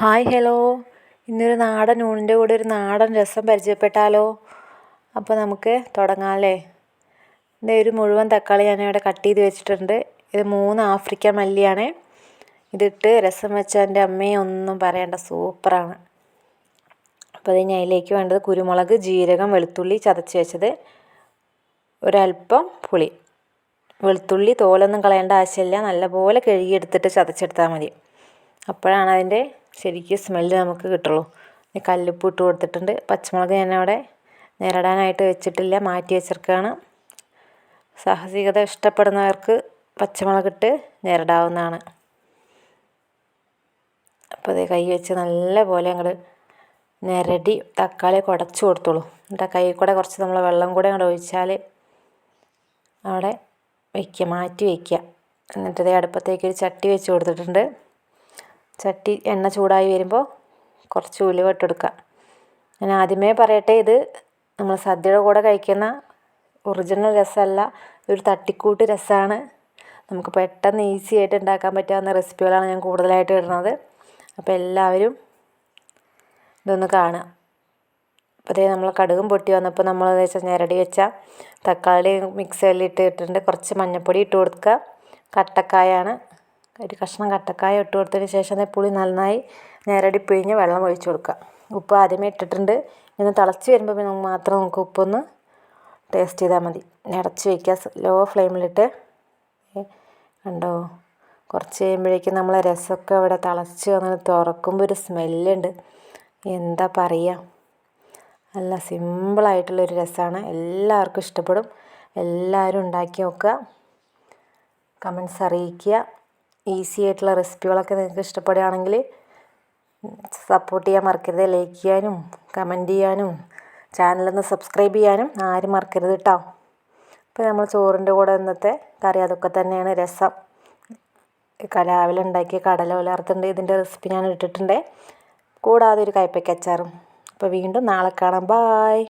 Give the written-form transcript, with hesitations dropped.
Hi hello, ഇന്നൊരു നാടൻ ഊണിൻ്റെ കൂടെ ഒരു നാടൻ രസം പരിചയപ്പെട്ടാലോ? അപ്പോൾ നമുക്ക് തുടങ്ങാമല്ലേ? ഒരു മുഴുവൻ തക്കാളി ഞാനിവിടെ കട്ട് ചെയ്ത് വെച്ചിട്ടുണ്ട്. ഇത് 3 ആഫ്രിക്കൻ മല്ലിയാണ്. ഇതിട്ട് രസം വെച്ചാൽ എൻ്റെ അമ്മയെ ഒന്നും പറയണ്ട, സൂപ്പറാണ്. അപ്പോൾ അതിലേക്ക് വേണ്ടത് കുരുമുളക്, ജീരകം, വെളുത്തുള്ളി ചതച്ച് വെച്ചത്, ഒരല്പം പുളി. വെളുത്തുള്ളി തോലൊന്നും കളയേണ്ട ആവശ്യമില്ല, നല്ലപോലെ കഴുകിയെടുത്തിട്ട് ചതച്ചെടുത്താൽ മതി. അപ്പോഴാണ് അതിൻ്റെ ശരിക്കും സ്മെല്ല് നമുക്ക് കിട്ടുള്ളൂ. കല്ലുപ്പ് ഇട്ട് കൊടുത്തിട്ടുണ്ട്. പച്ചമുളക് ഞാനവിടെ നിരടാനായിട്ട് വെച്ചിട്ടില്ല, മാറ്റി വെച്ചിരിക്കുകയാണ്. സാഹസികത ഇഷ്ടപ്പെടുന്നവർക്ക് പച്ചമുളകിട്ട് നിരടാവുന്നതാണ്. അപ്പോൾ അത് കൈ വെച്ച് നല്ല പോലെ അങ്ങോട്ട് നിരടി തക്കാളി കുടച്ചു കൊടുത്തോളൂ. എന്നിട്ട് കൈ കൂടെ കുറച്ച് നമ്മൾ വെള്ളം കൂടെ അങ്ങോട്ട് ഒഴിച്ചാൽ അവിടെ വയ്ക്കുക, മാറ്റി വയ്ക്കുക. എന്നിട്ട് അടുപ്പത്തേക്ക് ഒരു ചട്ടി വെച്ച് കൊടുത്തിട്ടുണ്ട്. ചട്ടി എണ്ണ ചൂടായി വരുമ്പോൾ കുറച്ച് ഉലുവ ഇട്ടെടുക്കുക. ഞാൻ ആദ്യമേ പറയട്ടെ, ഇത് നമ്മൾ സദ്യയുടെ കൂടെ കഴിക്കുന്ന ഒറിജിനൽ രസമല്ല, ഒരു തട്ടിക്കൂട്ട് രസമാണ്. നമുക്ക് പെട്ടെന്ന് ഈസി ആയിട്ട് ഉണ്ടാക്കാൻ പറ്റാവുന്ന റെസിപ്പികളാണ് ഞാൻ കൂടുതലായിട്ട് ഇടുന്നത്. അപ്പോൾ എല്ലാവരും ഇതൊന്ന് കാണുക. അപ്പോൾ അതേ നമ്മൾ കടുകും പൊട്ടി വന്നപ്പോൾ നമ്മൾ ഞെരടി വെച്ച തക്കാളി മിക്സിയിൽ ഇട്ടിട്ടുണ്ട്. കുറച്ച് മഞ്ഞൾപ്പൊടി ഇട്ട് കൊടുക്കുക. കട്ടക്കായാണ്, ഒരു കഷ്ണം കട്ടക്കായ ഇട്ട് കൊടുത്തതിന് ശേഷം പുളി നന്നായി ഞെരടി പിഴിഞ്ഞ് വെള്ളം ഒഴിച്ച് കൊടുക്കുക. ഉപ്പ് ആദ്യമേ ഇട്ടിട്ടുണ്ട്. ഇന്ന് തിളച്ച് വരുമ്പോൾ മാത്രം നമുക്ക് ഉപ്പൊന്ന് ടേസ്റ്റ് ചെയ്താൽ മതി. അടച്ച് വയ്ക്കുക, ലോ ഫ്ലെയിമിലിട്ട്. കണ്ടോ, കുറച്ച് കഴിയുമ്പോഴേക്കും നമ്മളെ രസമൊക്കെ ഇവിടെ തിളച്ച് വന്ന് തുറക്കുമ്പോൾ ഒരു സ്മെല്ലുണ്ട്. എന്താ പറയുക, നല്ല സിമ്പിളായിട്ടുള്ളൊരു രസമാണ്. എല്ലാവർക്കും ഇഷ്ടപ്പെടും. എല്ലാവരും ഉണ്ടാക്കി നോക്കുക, കമൻസ് അറിയിക്കുക. ഈസി ആയിട്ടുള്ള റെസിപ്പികളൊക്കെ നിങ്ങൾക്ക് ഇഷ്ടപ്പെടുകയാണെങ്കിൽ സപ്പോർട്ട് ചെയ്യാൻ മറക്കരുത്. ലൈക്ക് ചെയ്യാനും കമൻറ്റ് ചെയ്യാനും ചാനലൊന്ന് സബ്സ്ക്രൈബ് ചെയ്യാനും ആരും മറക്കരുത് കേട്ടോ. ഇപ്പോൾ നമ്മൾ ചോറിൻ്റെ കൂടെ ഇന്നത്തെ കറി അതൊക്കെ തന്നെയാണ്. രസം രാവിലെ ഉണ്ടാക്കിയ കടല ഉലർത്തുണ്ട്, ഇതിൻ്റെ റെസിപ്പി ഞാൻ ഇട്ടിട്ടുണ്ട്. കൂടാതെ ഒരു കയ്പ്പയ്ക്ക അച്ചാറും. അപ്പോൾ വീണ്ടും നാളെ കാണാം. ബായ്.